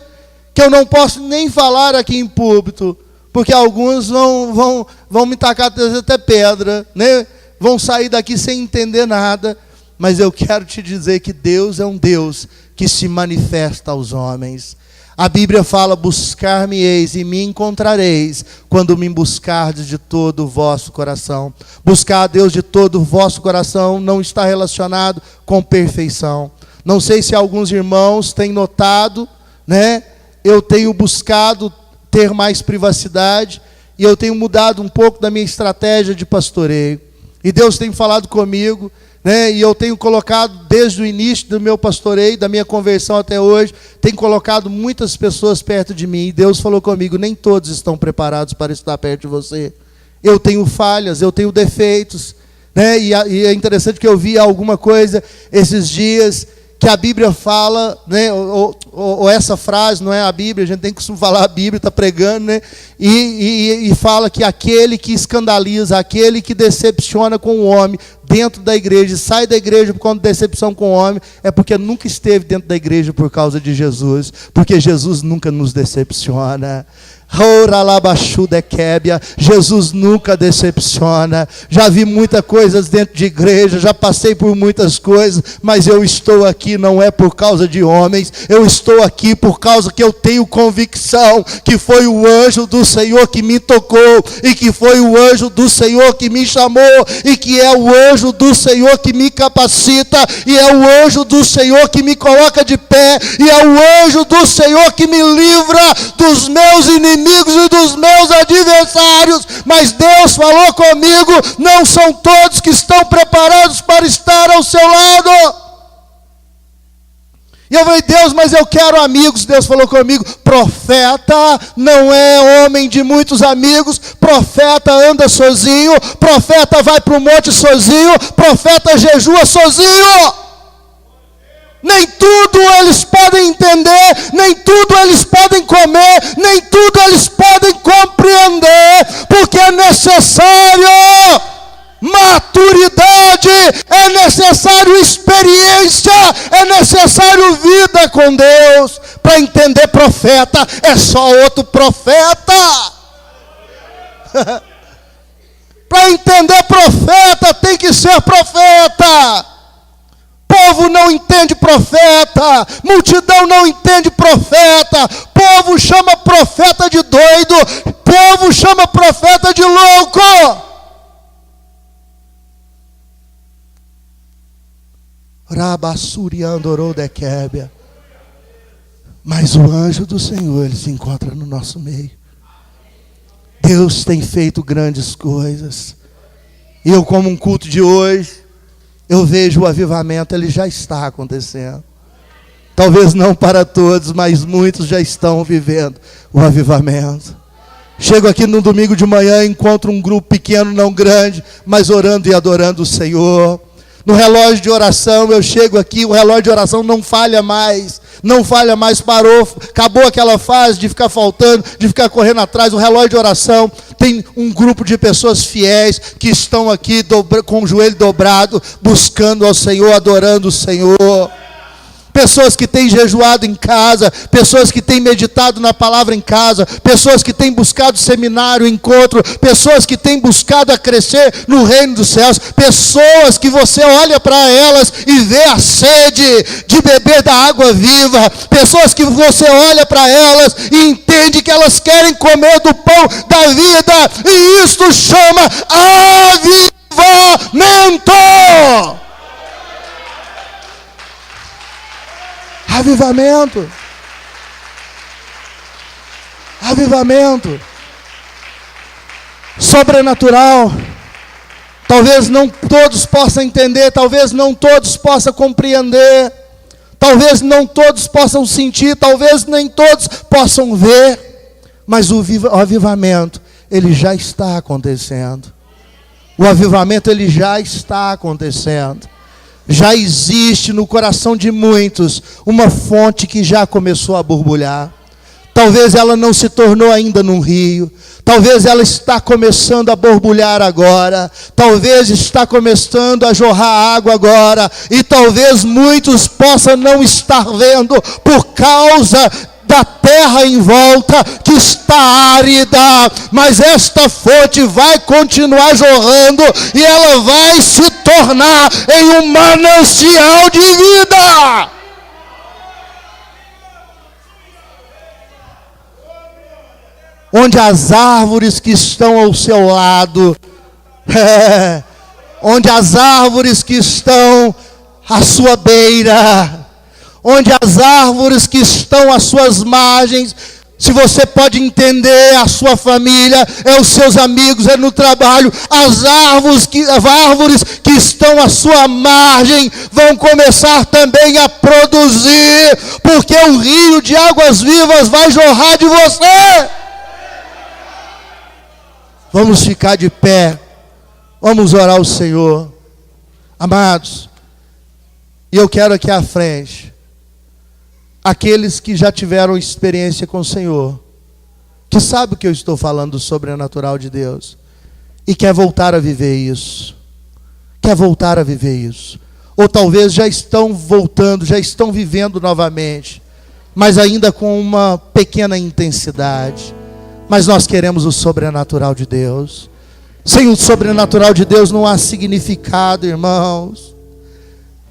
que eu não posso nem falar aqui em púlpito, porque alguns vão me tacar até pedra, né? Vão sair daqui sem entender nada, mas eu quero te dizer que Deus é um Deus que se manifesta aos homens. A Bíblia fala: buscar-me-eis e me encontrareis, quando me buscardes de todo o vosso coração. Buscar a Deus de todo o vosso coração não está relacionado com perfeição. Não sei se alguns irmãos têm notado, né? Eu tenho buscado ter mais privacidade, e eu tenho mudado um pouco da minha estratégia de pastoreio. E Deus tem falado comigo, né? E eu tenho colocado, desde o início do meu pastoreio, da minha conversão até hoje, tenho colocado muitas pessoas perto de mim. E Deus falou comigo: nem todos estão preparados para estar perto de você. Eu tenho falhas, eu tenho defeitos, né? E é interessante que eu vi alguma coisa esses dias, que a Bíblia fala, né? Ou essa frase, não é a Bíblia, a gente tem que falar a Bíblia, está pregando, né? E fala que aquele que escandaliza, aquele que decepciona com o homem dentro da igreja, sai da igreja por conta de decepção com o homem, é porque nunca esteve dentro da igreja por causa de Jesus, porque Jesus nunca nos decepciona. Jesus nunca decepciona. Já vi muitas coisas dentro de igreja, já passei por muitas coisas, mas eu estou aqui não é por causa de homens, eu estou aqui por causa que eu tenho convicção que foi o anjo do Senhor que me tocou, e que foi o anjo do Senhor que me chamou, e que é o anjo do Senhor que me capacita, e é o anjo do Senhor que me coloca de pé, e é o anjo do Senhor que me livra dos meus inimigos e dos meus adversários. Mas Deus falou comigo: não são todos que estão preparados para estar ao seu lado. E eu falei, Deus, mas eu quero amigos. Deus falou comigo, profeta não é homem de muitos amigos, profeta anda sozinho, profeta vai para o monte sozinho, profeta jejua sozinho. Nem tudo eles podem entender, nem tudo eles podem comer, nem tudo eles podem compreender, porque é necessário maturidade, é necessário experiência, é necessário vida com Deus. Para entender profeta, é só outro profeta. Para entender profeta, tem que ser profeta. Povo não entende profeta, multidão não entende profeta, povo chama profeta de doido, povo chama profeta de louco. Mas o anjo do Senhor, ele se encontra no nosso meio. Deus tem feito grandes coisas. E eu, como um culto de hoje, eu vejo o avivamento, ele já está acontecendo. Talvez não para todos, mas muitos já estão vivendo o avivamento. Chego aqui no domingo de manhã, encontro um grupo pequeno, não grande, mas orando e adorando o Senhor. No relógio de oração, eu chego aqui, o relógio de oração não falha mais, parou, acabou aquela fase de ficar faltando, de ficar correndo atrás. O relógio de oração tem um grupo de pessoas fiéis que estão aqui com o joelho dobrado, buscando ao Senhor, adorando o Senhor. Pessoas que têm jejuado em casa, pessoas que têm meditado na palavra em casa, pessoas que têm buscado seminário, encontro, pessoas que têm buscado a crescer no reino dos céus, pessoas que você olha para elas e vê a sede de beber da água viva, pessoas que você olha para elas e entende que elas querem comer do pão da vida, e isto chama avivamento. Avivamento. Avivamento. Sobrenatural. Talvez não todos possam entender, talvez não todos possam compreender, talvez não todos possam sentir, talvez nem todos possam ver, mas o avivamento, ele já está acontecendo. O avivamento, ele já está acontecendo. Já existe no coração de muitos uma fonte que já começou a borbulhar. Talvez ela não se tornou ainda num rio. Talvez ela está começando a borbulhar agora. Talvez está começando a jorrar água agora. E talvez muitos possam não estar vendo por causa da terra em volta que está árida, mas esta fonte vai continuar jorrando e ela vai se tornar em um manancial de vida. Onde as árvores que estão ao seu lado, onde as árvores que estão à sua beira, onde as árvores que estão às suas margens, se você pode entender, a sua família, é os seus amigos, é no trabalho, as árvores que estão à sua margem vão começar também a produzir, porque o rio de águas vivas vai jorrar de você. Vamos ficar de pé, vamos orar ao Senhor. Amados, e eu quero aqui à frente, aqueles que já tiveram experiência com o Senhor, que sabe o que eu estou falando do sobrenatural de Deus, e quer voltar a viver isso, ou talvez já estão voltando, já estão vivendo novamente, mas ainda com uma pequena intensidade. Mas nós queremos o sobrenatural de Deus. Sem o sobrenatural de Deus não há significado, irmãos.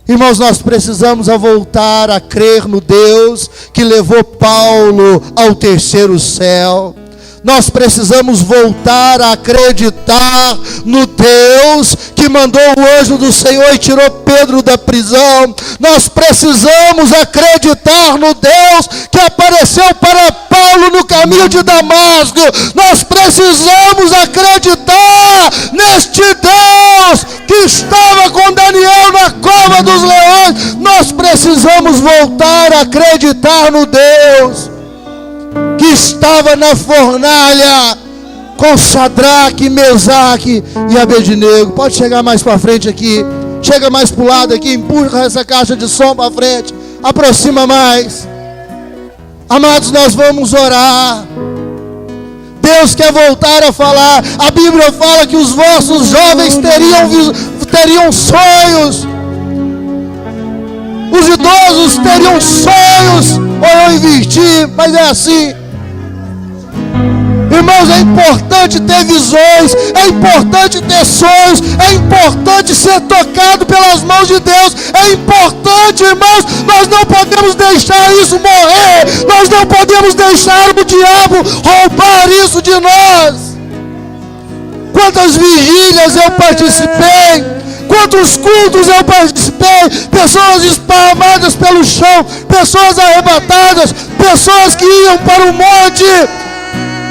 Irmãos, nós precisamos voltar a crer no Deus que levou Paulo ao terceiro céu. Nós precisamos voltar a acreditar no Deus que mandou o anjo do Senhor e tirou Pedro da prisão. Nós precisamos acreditar no Deus que apareceu para Paulo no caminho de Damasco. Nós precisamos acreditar neste Deus que estava com Daniel na cova dos leões. Nós precisamos voltar a acreditar no Deus que estava na fornalha com Sadraque, Mesaque e Abednego. Pode chegar mais para frente aqui. Chega mais para o lado aqui. Empurra essa caixa de som para frente. Aproxima mais. Amados, nós vamos orar. Deus quer voltar a falar. A Bíblia fala que os vossos jovens teriam sonhos. Os idosos teriam sonhos. Ou eu inverti, mas é assim. Irmãos, é importante ter visões, é importante ter sonhos, é importante ser tocado pelas mãos de Deus, é importante, irmãos, nós não podemos deixar isso morrer, nós não podemos deixar o diabo roubar isso de nós. Quantas vigílias eu participei, quantos cultos eu participei, pessoas esparramadas pelo chão, pessoas arrebatadas, pessoas que iam para o monte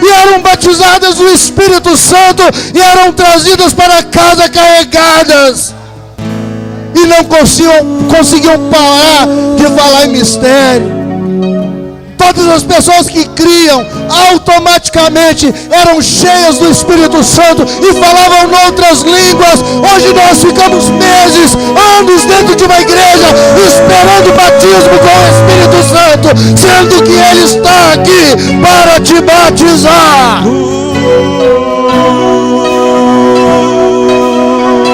e eram batizadas no Espírito Santo e eram trazidas para casa carregadas e não conseguiam parar de falar em mistério. Todas as pessoas que criam automaticamente eram cheias do Espírito Santo e falavam noutras línguas. Hoje nós ficamos meses, anos dentro de uma igreja esperando o batismo com o Espírito Santo, sendo que Ele está aqui para te batizar.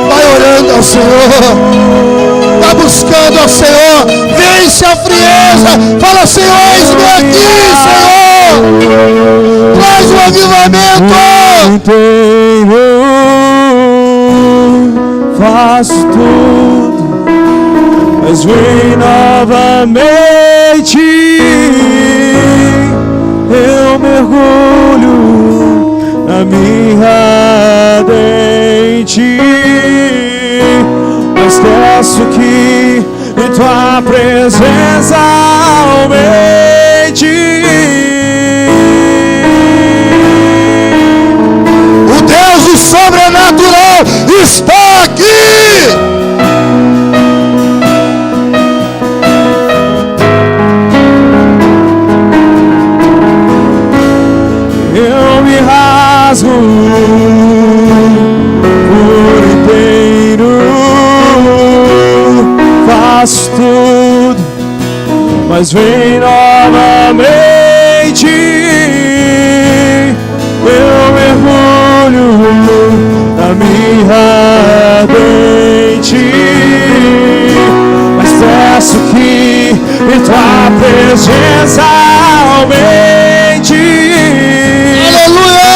Vai orando ao Senhor, vai buscando ao Senhor, vence a frieza, fala: Senhor, eis-me aqui, Senhor, traz um avivamento. Faço tudo, mas vem novamente. Eu mergulho na minha ardente, mas peço que em tua presença aumente. O Deus do sobrenatural está aqui. Eu me rasgo por inteiro, faço tudo, mas vem novamente. Eu mergulho na minha ardente, mas peço que em tua presença aumente. Aleluia!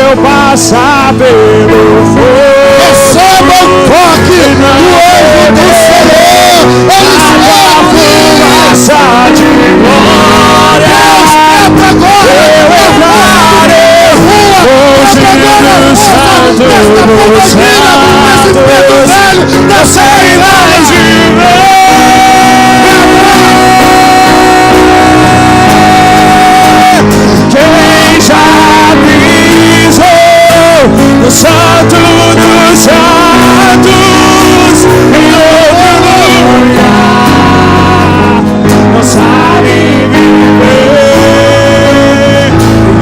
Eu passar pelo fogo, receba o toque do anjo do Senhor. Ele está passa de glória. Eu entrarei com o Espírito Santo nos santos, não sei mais viver. Quem já pisou no santo dos santos, em outro lugar, não sabe viver.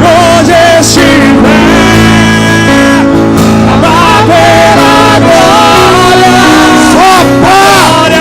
Onde estiver, amar pela glória, só glória.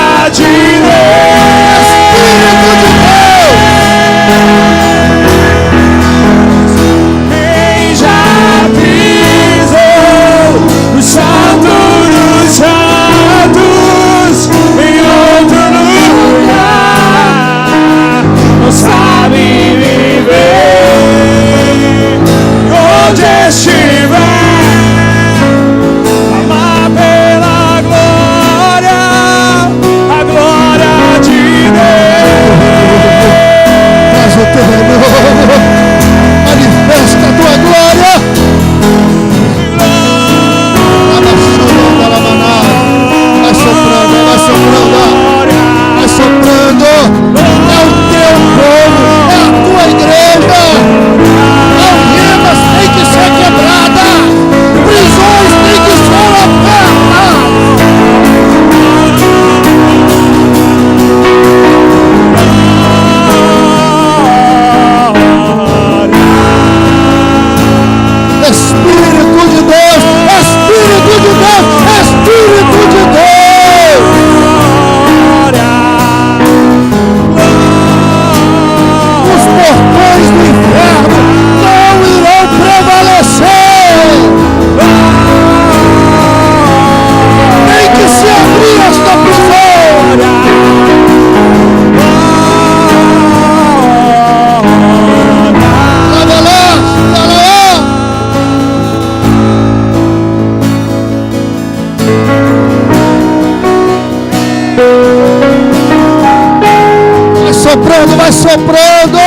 soprando, vai soprando.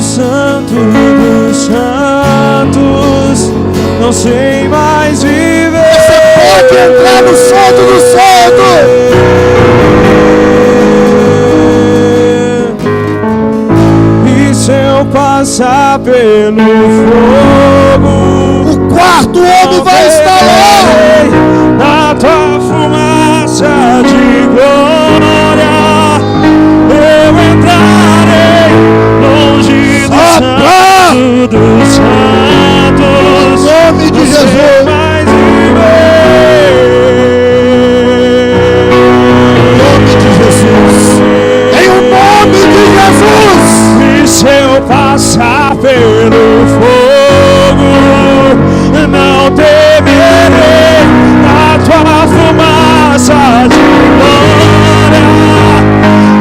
Santo dos santos, não sei mais viver. Você pode entrar no Santo do Santo. E se eu passar pelo fogo, o quarto homem vai estar lá. Na tua fumaça de glória, eu entrarei longe do Santo dos santos. Em nome de Jesus. Mais viver. Em nome de Jesus. Em o nome de Jesus. E se eu passar pelo fogo, não temerei a tua fumaça de glória.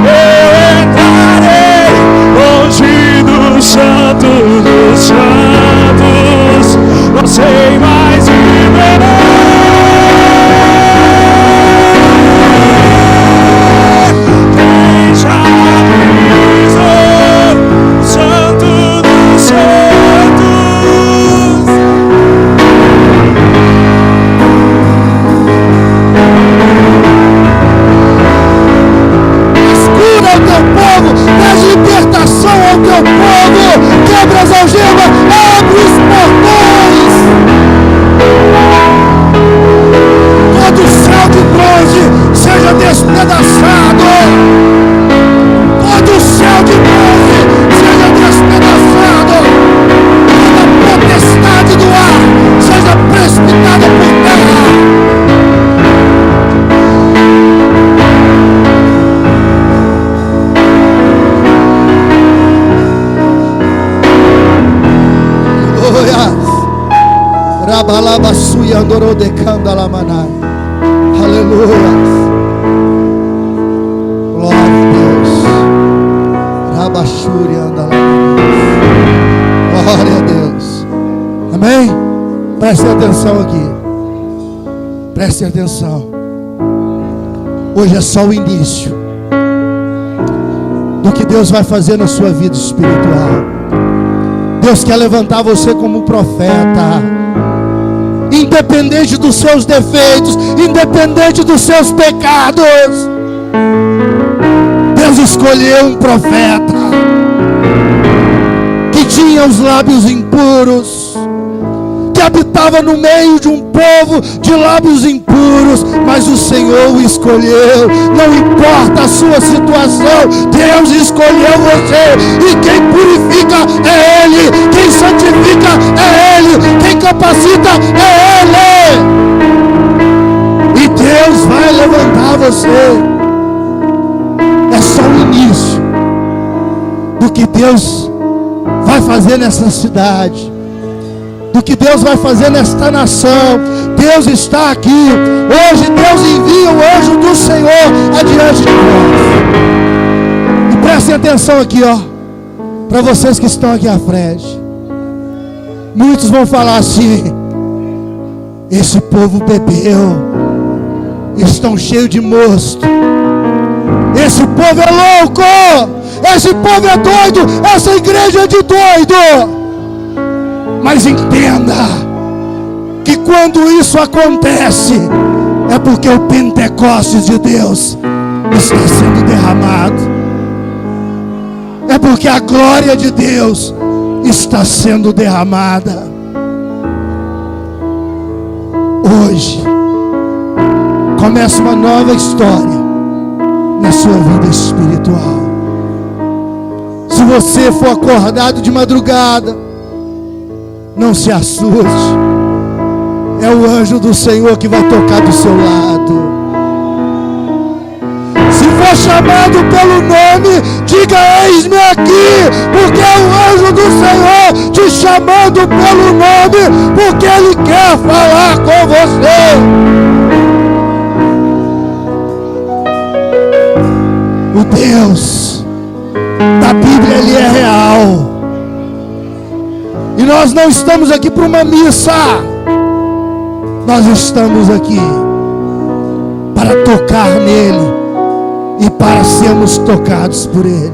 Eu entrarei longe do Santo dos santos, não sei mais viver. Quem já pisou Santo dos santos? Cura ao teu povo, traz libertação ao teu povo, quebra as algemas, abre os portões. Todo o céu de bronze seja despedaçado. Todo o céu de bronze seja despedaçado. Toda potestade do ar seja precipitada por terra. Rabalabasuya andorou decanda lamanai. Aleluia. Glória a Deus. Rabashuri andalamanai. Glória a Deus. Amém? Prestem atenção aqui. Prestem atenção. Hoje é só o início do que Deus vai fazer na sua vida espiritual. Deus quer levantar você como profeta. Independente dos seus defeitos, independente dos seus pecados, Deus escolheu um profeta que tinha os lábios impuros, que habitava no meio de um povo de lábios impuros, mas o Senhor o escolheu. Não importa a sua situação, Deus escolheu você. E quem purifica é Ele, quem santifica é Ele, quem capacita é Ele. E Deus vai levantar você. É só o início do que Deus vai fazer nessa cidade, do que Deus vai fazer nesta nação. Deus está aqui. Hoje Deus envia o anjo do Senhor adiante de nós. E prestem atenção aqui, ó, para vocês que estão aqui à frente. Muitos vão falar assim: esse povo bebeu, estão cheios de mosto. Esse povo é louco, esse povo é doido, essa igreja é de doido. Mas entenda que quando isso acontece, é porque o Pentecostes de Deus está sendo derramado. É porque a glória de Deus está sendo derramada. Hoje começa uma nova história na sua vida espiritual. Se você for acordado de madrugada, não se assuste. É o anjo do Senhor que vai tocar do seu lado. Se for chamado pelo nome, diga: eis-me aqui, porque é o anjo do Senhor te chamando pelo nome, porque Ele quer falar com você. O Deus da Bíblia, Ele é real. E nós não estamos aqui para uma missa. Nós estamos aqui para tocar nele e para sermos tocados por ele.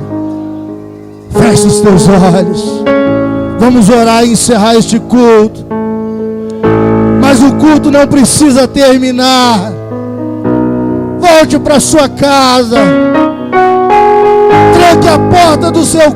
Feche os teus olhos. Vamos orar e encerrar este culto. Mas o culto não precisa terminar. Volte para sua casa. Tranque a porta do seu